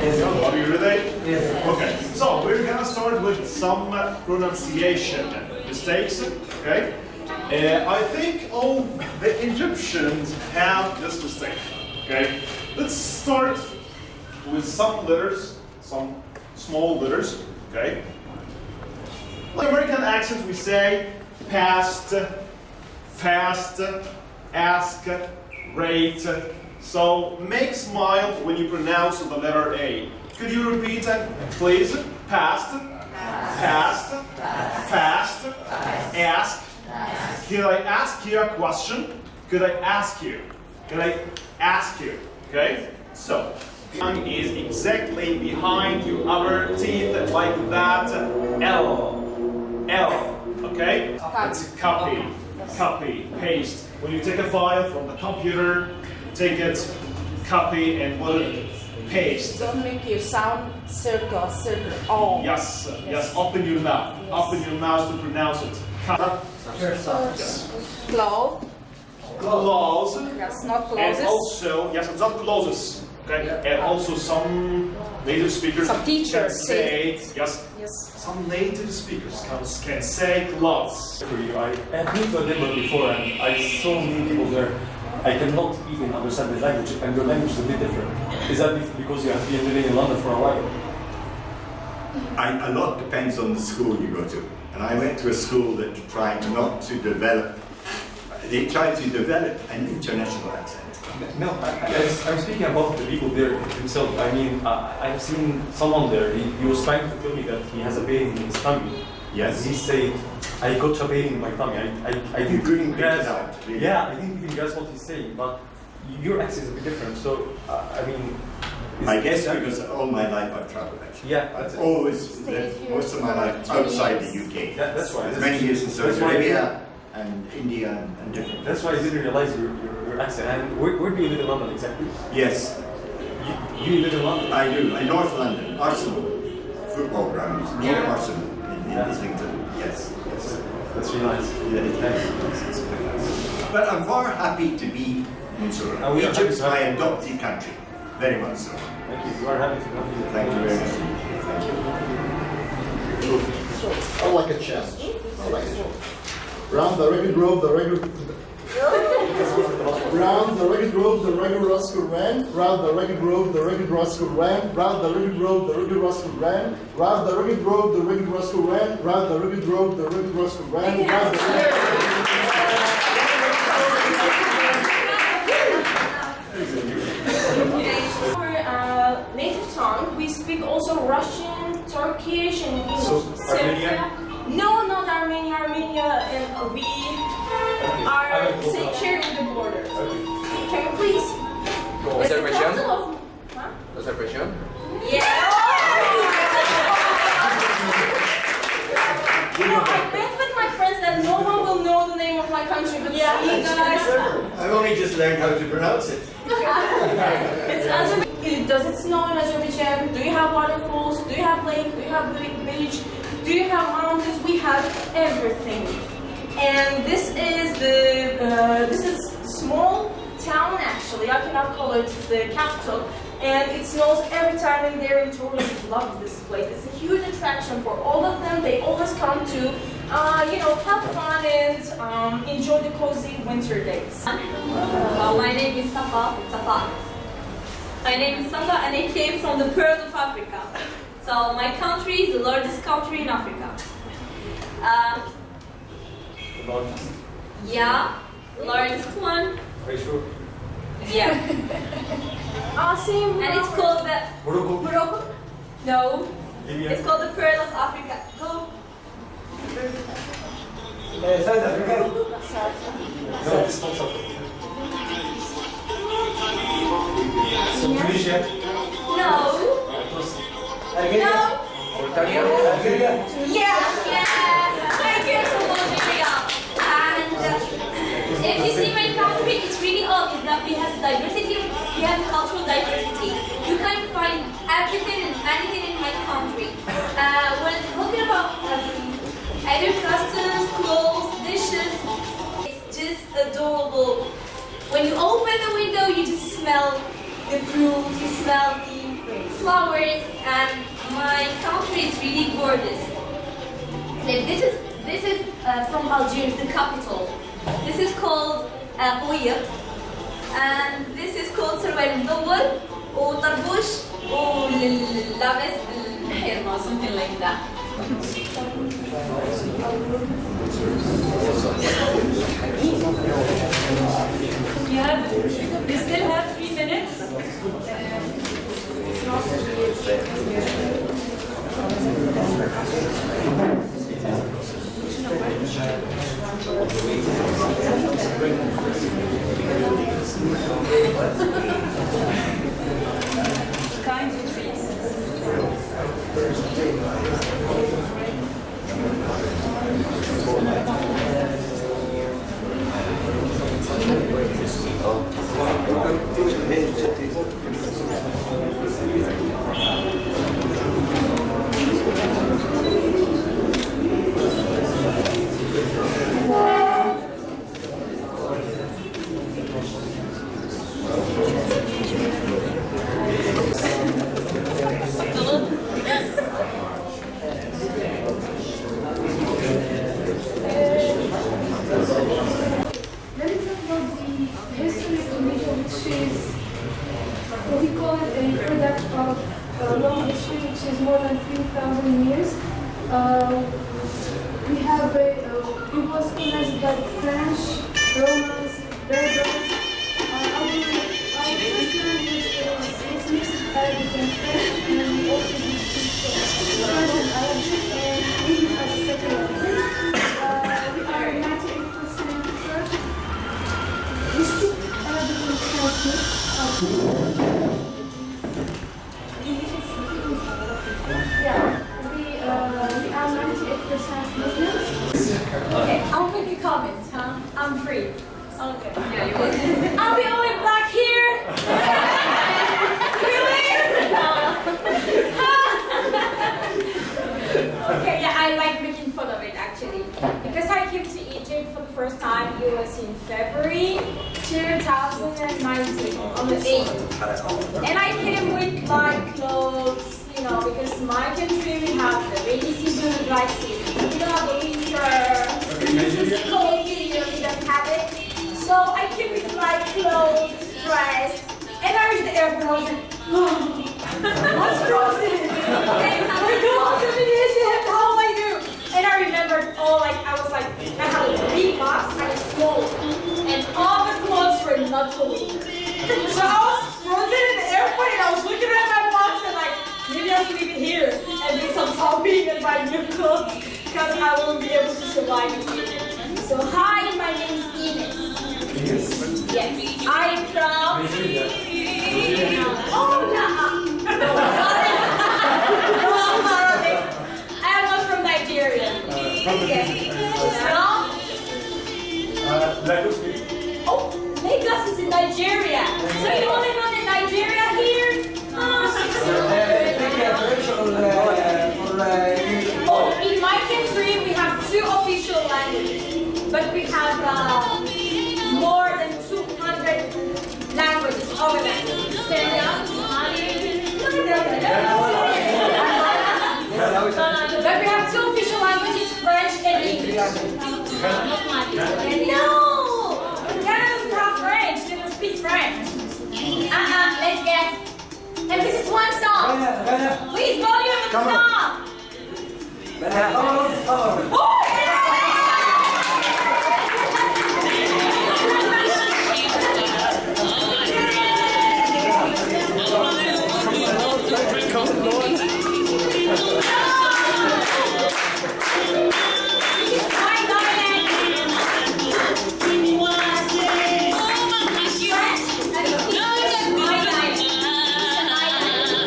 Yes. Are you ready? Yes. Okay, so we're gonna start with some pronunciation mistakes, okay? I think all the Egyptians have this mistake, okay? Let's start with some letters, some small letters, okay? Like American accent, we say past, fast, ask, rate. So make smile when you pronounce the letter A. Could you repeat it, please? Past, fast, fast, ask. Could I ask you a question? Could I ask you? Could I ask you? Okay? So, tongue is exactly behind your upper teeth, like that. L. Okay? It's copy, copy, paste. When you take a file from the computer, take it, copy, and put it, paste. Don't make your sound circle. Oh. Yes, open your mouth. Yes. Open your mouth to pronounce it. Close. Close. Yes, not And closes. also, yes, it's not closes. Okay? And also some native speakers Some teachers can say, yes, Yes. some native speakers can say close. I've been to Edinburgh before and I saw many people there. I cannot even understand the language, and your language is a bit different. Is that because you have been living in London for a while? A lot depends on the school you go to. And I went to a school that tried not to develop, they tried to develop an international accent. No, I'm speaking about the people there themselves. I mean, I've seen someone there, he was trying to tell me that he has a pain in his tummy. Yes. He said, I got a pain in my tummy. I You couldn't get grasp it out, really. Yeah, I didn't even grasp what he's saying, but your accent is a bit different, so, I mean... I guess because all my life I've traveled actually. Yeah. I've always lived most of my life outside the UK. Yeah, that's why. Many years in Saudi That's why- Arabia and India and different That's why I didn't realize your accent. And where do you live in London exactly? Yes, You live in London? I do. In North London, Arsenal football grounds, near Arsenal in Islington. Yes. That's really nice. Yeah, it's very nice. But I'm far happy to be in Surrey. And we are happy Egypt's to have my you. adopted country. Very much so. Thank you. You are happy to come here. Thank you very much. Thank you. I like a chest. I like a chest. Round the regular grove, the regular. Round the regular grove, the regular rascal ran. Round the regular grove, the regular rascal ran. Round the regular grove, the regular rascal ran. Round the regular grove, the regular rascal ran. Round the regular grove, the regular rascal ran. Round For native tongue, we speak also Russian, Turkish, and English. So, Armenia? No, not Armenia. Armenia, and we are sharing the border. Can you please? Azerbaijan? Huh? Azerbaijan? Yeah. You know, I bet with my friends that no one will know the name of my country, but you guys. I've only just learned how to pronounce it. It's Azerbaijan. Does it snow in Azerbaijan? Do you have waterfalls? Do you have lake? Do you have beach? Do you have mountains? We have everything. And this is small town actually. I cannot call it the capital. And it snows every time in there, and tourists love this place. It's a huge attraction for all of them. They always come to, have fun and enjoy the cozy winter days. My name is Safa. My name is Safa, and I came from the Pearl of Africa. So my country is the largest country in Africa. Yeah, the largest one. Are you sure? Yeah. Awesome. And it's called the Morocco? Morocco? No. Libya? It's called the Pearl of Africa. Go. South Africa? No, it's not South Africa. So Tunisia? No. Algeria? No. Mauritania? Algeria? Yeah. Thank you so much, Libya. And if you see my country, it's really obvious that we have diversity. We have cultural diversity. You can find everything and anything in my country. When talking about either customs, clothes, dishes, it's just adorable. When you open the window, you just smell the fruit, you smell the flowers, and my country is really gorgeous. Like, this is from Algiers, the capital. This is called Ouir, and this is called Sarwal Mdawar, or Tarbush, or Labes Hirma, something like that. We still have 3 minutes. Kinds of trees. Let me talk about the history of Tunisia, which is what we call it a product of long history, which is more than 3,000 years. We have it was colonized by the French, Romans, Berbers. Our first language is mixed Arabic and French, and we also use French and Arabic and English as a second language. We are 98% French. We speak Arabic and French. Yeah, we are 98% Muslims. Okay, I'll make a comment, huh? I'm free. Okay. Yeah, you will. I'll be only black here. Really? Okay, yeah, I like making fun of it actually. Because I came to Egypt for the first time, it was in February 2019, on the 8th. And I came with light clothes, you know, because my country we have the rainy season and dry season. We don't have the winter, it's cold period, we don't have it. So I came with light clothes, dress, and I reached the airport, I was like, what's frozen? And we're going to Egypt, how will I do? And I remembered all, like, I was like, I had a big box and a small one, and all the clothes were not fully. So I was frozen in the airport and I was looking at my box and like, maybe I should leave it here and do some shopping and buy new clothes because I won't be able to survive in Egypt. So hi, my name is Ines. Yes, I'm from... Oh, no. No, I'm not Arabic. I am not from Nigeria. Yes. Lagos. Oh, Lagos is in Nigeria. So you only know that Nigeria here? Oh, in my country we have 2 official languages, but we have more than 200 languages over there. But we have 2 official languages, French and English. No! Canada doesn't have French, they don't speak French. Let's guess. And this is one song. Please volume the song. Oh!